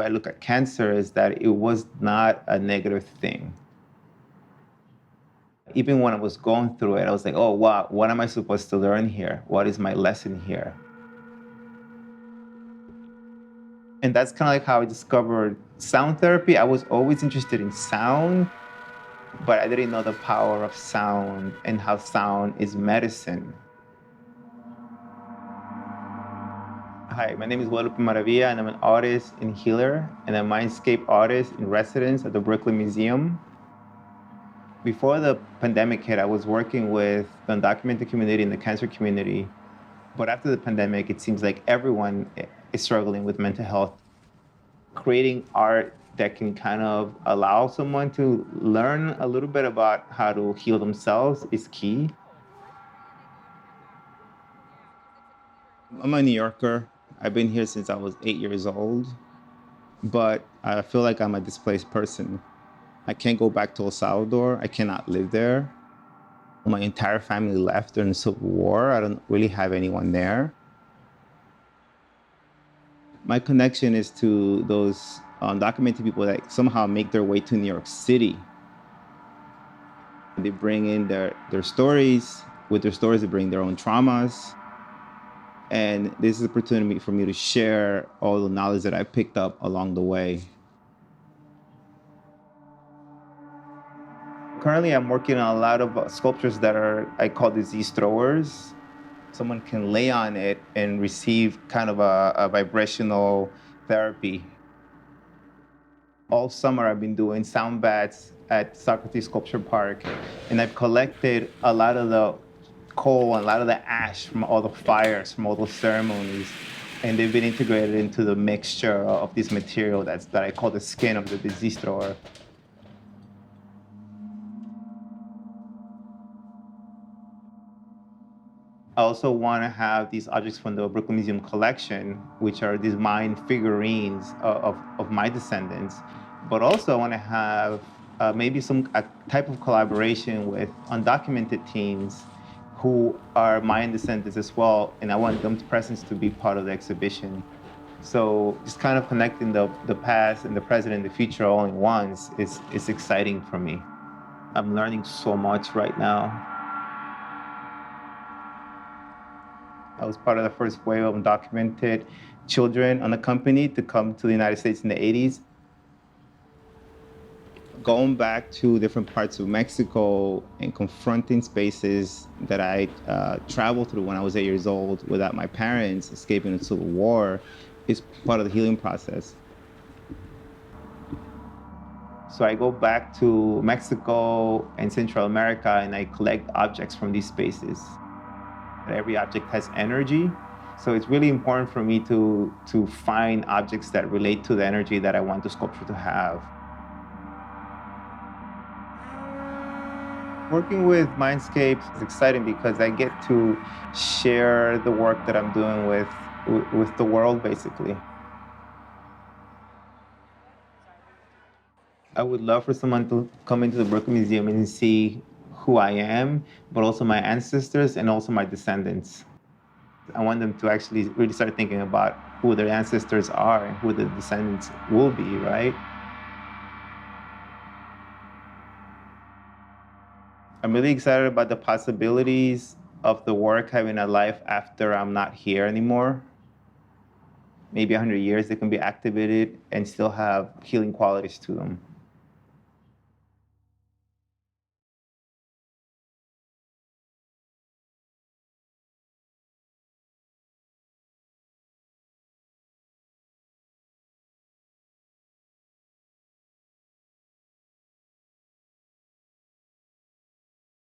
way I look at cancer is that it was not a negative thing. Even when I was going through it, I was like, oh, wow, what am I supposed to learn here? What is my lesson here? And that's kind of like how I discovered sound therapy. I was always interested in sound, but I didn't know the power of sound and how sound is medicine. Hi, my name is Guadalupe Maravilla, and I'm an artist and healer and a Mindscape artist in residence at the Brooklyn Museum. Before the pandemic hit, I was working with the undocumented community and the cancer community. But after the pandemic, it seems like everyone is struggling with mental health. Creating art that can kind of allow someone to learn a little bit about how to heal themselves is key. I'm a New Yorker. I've been here since I was 8 years old, but I feel like I'm a displaced person. I can't go back to El Salvador. I cannot live there. My entire family left during the Civil War. I don't really have anyone there. My connection is to those undocumented people that somehow make their way to New York City. They bring in their stories. With their stories, they bring their own traumas. And this is an opportunity for me to share all the knowledge that I picked up along the way. Currently, I'm working on a lot of sculptures that I call disease throwers. Someone can lay on it and receive kind of a vibrational therapy. All summer, I've been doing sound baths at Socrates Sculpture Park, and I've collected a lot of the coal and a lot of the ash from all the fires, from all those ceremonies, and they've been integrated into the mixture of this material that I call the skin of the disease thrower. I also want to have these objects from the Brooklyn Museum collection, which are these mind figurines of my descendants. But also I want to have maybe a type of collaboration with undocumented teens who are Mayan descendants as well, and I want them presence to be part of the exhibition. So just kind of connecting the past and the present and the future all in once is exciting for me. I'm learning so much right now. I was part of the first wave of undocumented children unaccompanied to come to the United States in the 80s. Going back to different parts of Mexico and confronting spaces that I traveled through when I was 8 years old without my parents, escaping the Civil War, is part of the healing process. So I go back to Mexico and Central America and I collect objects from these spaces. Every object has energy. So it's really important for me to find objects that relate to the energy that I want the sculpture to have. Working with Mindscapes is exciting because I get to share the work that I'm doing with the world, basically. I would love for someone to come into the Brooklyn Museum and see who I am, but also my ancestors and also my descendants. I want them to actually really start thinking about who their ancestors are and who the descendants will be, right? I'm really excited about the possibilities of the work having a life after I'm not here anymore. Maybe 100 years, they can be activated and still have healing qualities to them.